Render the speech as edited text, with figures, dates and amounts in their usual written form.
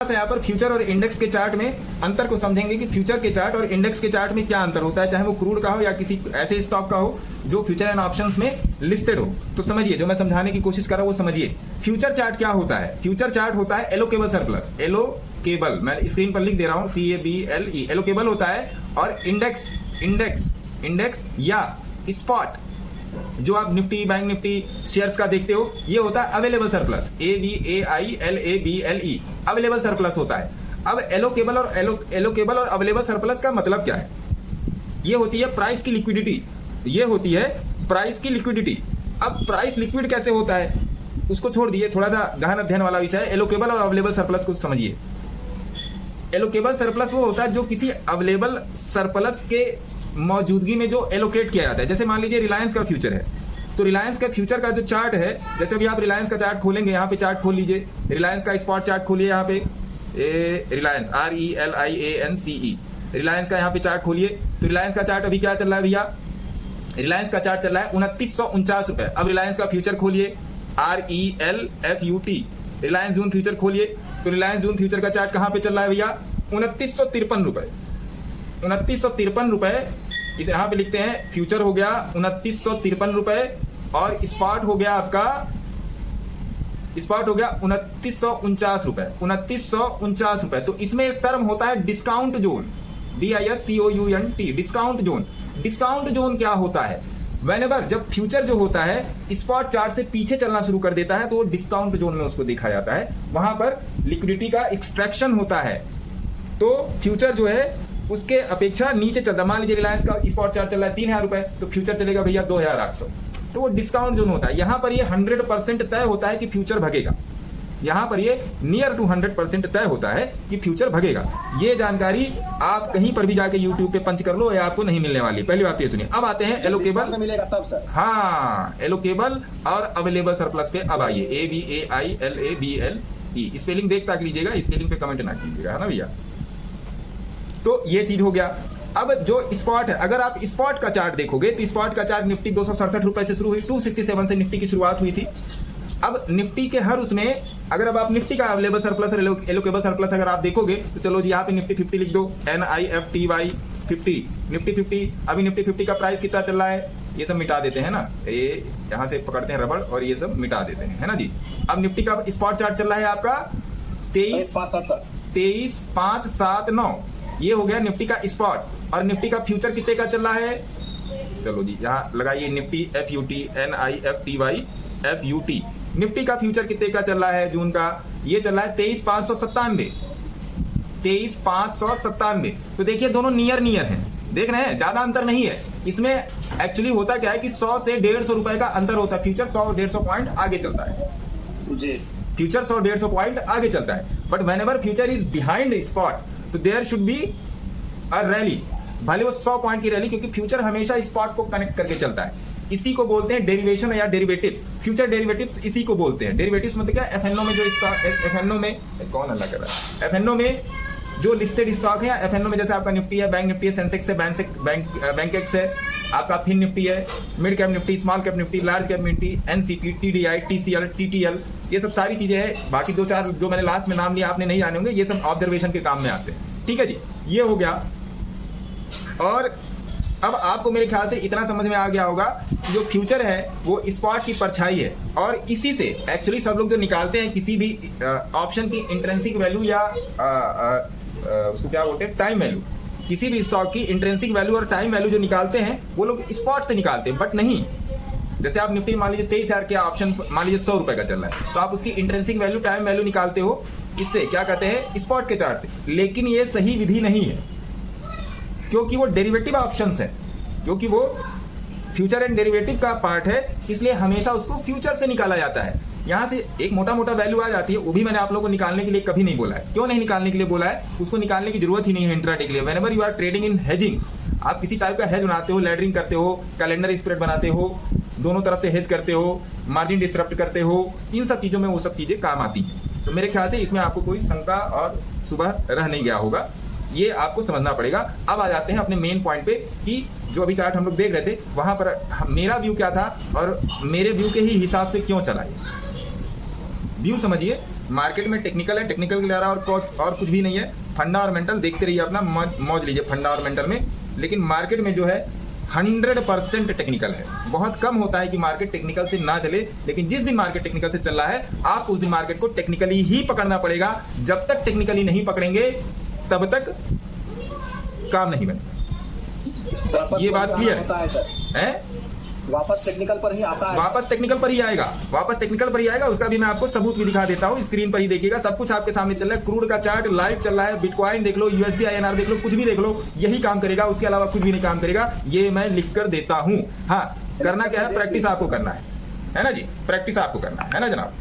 यहाँ पर फ्यूचर और इंडेक्स के चार्ट में अंतर को समझेंगे कि फ्यूचर के चार्ट और इंडेक्स के चार्ट में क्या अंतर होता है, चाहे वो क्रूड का हो या किसी ऐसे स्टॉक का हो जो फ्यूचर एंड ऑप्शंस में लिस्टेड हो। तो समझिए, जो मैं समझाने की कोशिश कर रहा हूँ वो समझिए। फ्यूचर चार्ट क्या होता है? फ्यूचर चार्ट होता है एलोकेबल सरप्लस, एलोकेबल, मैं स्क्रीन पर लिख दे रहा हूँ, CABLE, एलोकेबल होता है। और इंडेक्स या स्पॉट जो आप निफ्टी, बैंक निफ्टी शेयर्स का देखते हो, ये होता है available surplus, AVAILABLE, available surplus होता है। अब एलोकेबल और अवेलेबल सरप्लस का मतलब क्या है? ये होती है प्राइस की लिक्विडिटी, ये होती है प्राइस की लिक्विडिटी। अब प्राइस लिक्विड कैसे होता है उसको छोड़ दिए, थोड़ा सा गहन अध्ययन वाला विषय है। एलोकेबल और अवेलेबल सरप्लस को समझिए। एलोकेबल सरप्लस वो होता है जो किसी अवेलेबल सरप्लस के मौजूदगी में जो एलोकेट किया जाता है। जैसे मान लीजिए रिलायंस का फ्यूचर है, तो रिलायंस का फ्यूचर का जो चार्ट है, जैसे अभी आप रिलायंस का चार्ट खोलेंगे, यहाँ पे चार्ट खोल लीजिए, रिलायंस का स्पॉट चार्ट खोलिए, यहाँ पे रिलायंस RELIANCE, रिलायंस का यहाँ पे चार्ट खोलिए। तो रिलायंस का चार्ट अभी क्या चल रहा है भैया? रिलायंस का चार्ट चल रहा है 2949 रुपए। अब रिलायंस का फ्यूचर खोलिए, RELFUT, रिलायंस जून फ्यूचर खोलिए, तो रिलायंस जून फ्यूचर का चार्ट कहाँ पे चल रहा है भैया? 2953 रुपए, 2953 रुपए। इसे यहाँ पे लिखते हैं, फ्यूचर हो गया 2953 रुपए और स्पॉट हो गया आपका, स्पॉट हो गया 2949 रुपए, 2949 रुपए। तो इसमें एक टर्म होता है discount zone, DISCOUNT, discount zone. Discount zone क्या होता है? व्हेनेवर, जब फ्यूचर जो होता है स्पॉट चार्ट से पीछे चलना शुरू कर देता है, तो डिस्काउंट जोन में उसको देखा जाता है। वहां पर लिक्विडिटी का एक्सट्रैक्शन होता है, तो फ्यूचर जो है उसके अपेक्षा नीचे चलता है। मान लीजिए रिलायंस का स्पॉट चार्ट चल रहा है 3000 रुपए, तो फ्यूचर चलेगा भैया 2800, तो वो डिस्काउंट जोन होता है। यहाँ पर ये 100% तय होता है कि फ्यूचर भगेगा, यहाँ पर ये नियर टू 100% तय होता है कि फ्यूचर भगेगा। ये जानकारी आप कहीं पर भी जाके यूट्यूब पे पंच कर लो, ये आपको नहीं मिलने वाली। पहली बात ये सुनिए। अब आते हैं एलोकेबल में मिलेगा तब सर। हाँ, एलोकेबल और अवेलेबल सरप्लस पे अब आइए। AVAILABLE, स्पेलिंग देख ताक लीजिएगा, स्पेलिंग पे कमेंट ना कीजिएगा, है ना भैया। तो ये चीज हो गया। अब जो स्पॉट है, अगर आप स्पॉट का चार्ट देखोगे तो स्पॉट का चार्ट निफ्टी 267 रुपए से शुरू हुई, 267 से निफ्टी की शुरुआत हुई थी। अब निफ्टी के हर उसमें, अगर अब आप निफ्टी का अवेलेबल सरप्लस और एलोकेबल सरप्लस अगर आप देखोगे, तो चलो जी यहाँ पे निफ्टी 50 लिख दो, NIFTY 50, निफ्टी 50। अभी निफ्टी 50 का प्राइस कितना चल रहा है? ये सब मिटा देते हैं ना, ये यहाँ से पकड़ते हैं रबड़ और ये सब मिटा देते हैं, है ना जी। अब निफ्टी का स्पॉट चार्ट चल रहा है आपका 23,579, ये हो गया निफ्टी का स्पॉट। और निफ्टी का फ्यूचर कितने का चल रहा है? चलो जी यहाँ लगाइए, Nifty FUT, NIFTY FUT, Nifty का फ्यूचर कितने का चल रहा है जून का? ये चल रहा है 23,597, 23,597। तो देखिए दोनों नियर हैं, देख रहे हैं, ज्यादा अंतर नहीं है इसमें। एक्चुअली होता क्या है कि 100 से 150 रुपए का अंतर होता है। फ्यूचर 100-150 पॉइंट आगे चलता है जी, फ्यूचर 100-150 पॉइंट आगे चलता है। But whenever future is behind spot, तो there should be a rally, भले वो 100 पॉइंट की रैली, क्योंकि फ्यूचर हमेशा स्पॉट को कनेक्ट करके चलता है। इसी को बोलते हैं डेरिवेशन या डेरिवेटिव्स, फ्यूचर डेरिवेटिव्स इसी को बोलते हैं। डेरिवेटिव्स मतलब क्या? FNO में जो स्टॉक, FNO में कौन अल्लाह कर रहा है, FNO में जो लिस्टेड स्टॉक है, या FNO में जैसे आपका निफ्टी है, बैंक निफ्टी है, सेंसेक्स है, बैंकेक्स है, आपका फिन निफ्टी है, mid cap Nifty, small cap Nifty, large cap Nifty, NCP, TDI, TCL, TTL, ये सब सारी चीजें हैं। बाकी 2-4 जो मैंने लास्ट में नाम लिया आपने नहीं जाने होंगे, ये सब ऑब्जर्वेशन के काम में आते हैं। ठीक है जी, ये हो गया। और अब आपको मेरे ख्याल से इतना समझ में आ गया होगा कि जो फ्यूचर है वो स्पॉट की परछाई है, और इसी से एक्चुअली सब लोग जो निकालते हैं किसी भी ऑप्शन की इंट्रिंसिक वैल्यू या उसको क्या बोलते हैं, टाइम वैल्यू, किसी भी स्टॉक की इंट्रिंसिक वैल्यू और टाइम वैल्यू जो निकालते हैं वो लोग स्पॉट से निकालते हैं। बट नहीं, जैसे आप निफ्टी मान लीजिए 23,000 के ऑप्शन मान लीजिए 100 रुपए का चल रहा है, तो आप उसकी इंट्रिंसिक वैल्यू, टाइम वैल्यू निकालते हो, इससे क्या कहते हैं, स्पॉट के चार्ट से। लेकिन ये सही विधि नहीं है, क्योंकि वो डेरिवेटिव ऑप्शंस है, क्योंकि वो फ्यूचर एंड डेरिवेटिव का पार्ट है, इसलिए हमेशा उसको फ्यूचर से निकाला जाता है। यहाँ से एक मोटा वैल्यू आ जाती है, वो भी मैंने आप लोगों को निकालने के लिए कभी नहीं बोला है। क्यों नहीं निकालने के लिए बोला है? उसको निकालने की जरूरत ही नहीं है इंट्राडे के लिए। Whenever you are trading in hedging, आप किसी टाइप का हेज बनाते हो, लैडरिंग करते हो, कैलेंडर स्प्रेड बनाते हो, दोनों तरफ से हेज करते हो, मार्जिन डिस्टर्ब करते हो, इन सब चीज़ों में वो सब चीज़ें काम आती हैं। तो मेरे ख्याल से इसमें आपको कोई शंका और सुबह रह नहीं गया होगा, ये आपको समझना पड़ेगा। अब आ जाते हैं अपने मेन पॉइंट पे कि जो अभी चार्ट हम लोग देख रहे थे, वहां पर मेरा व्यू क्या था और मेरे व्यू के ही हिसाब से क्यों चला। व्यू समझिए, मार्केट में टेक्निकल है, टेक्निकल के अलावा और कुछ भी नहीं है। फंडा और मेंटल देखते रहिए, अपना मौज लीजिए फंडा और मेंटल में। लेकिन मार्केट में जो है 100% टेक्निकल है। बहुत कम होता है कि मार्केट टेक्निकल से ना चले, लेकिन जिस दिन मार्केट टेक्निकल से चल रहा है आप उस दिन मार्केट को टेक्निकली ही पकड़ना पड़ेगा। जब तक टेक्निकली नहीं पकड़ेंगे तब तक काम नहीं बनेगा। ये बात क्लियर है सर? है? वापस टेक्निकल पर ही आता है। वापस टेक्निकल पर ही आएगा, वापस टेक्निकल पर ही आएगा। उसका भी मैं आपको सबूत भी दिखा देता हूँ, स्क्रीन पर ही देखिएगा। सब कुछ आपके सामने चल रहा है। क्रूड का चार्ट लाइव चल रहा है, बिटकॉइन देख लो, यूएसडी INR देख लो, कुछ भी देख लो, यही काम करेगा। उसके अलावा कुछ भी नहीं काम करेगा। ये मैं लिख कर देता हूँ। हाँ, करना क्या है, प्रैक्टिस आपको करना है ना जी, प्रैक्टिस आपको करना है ना जनाब।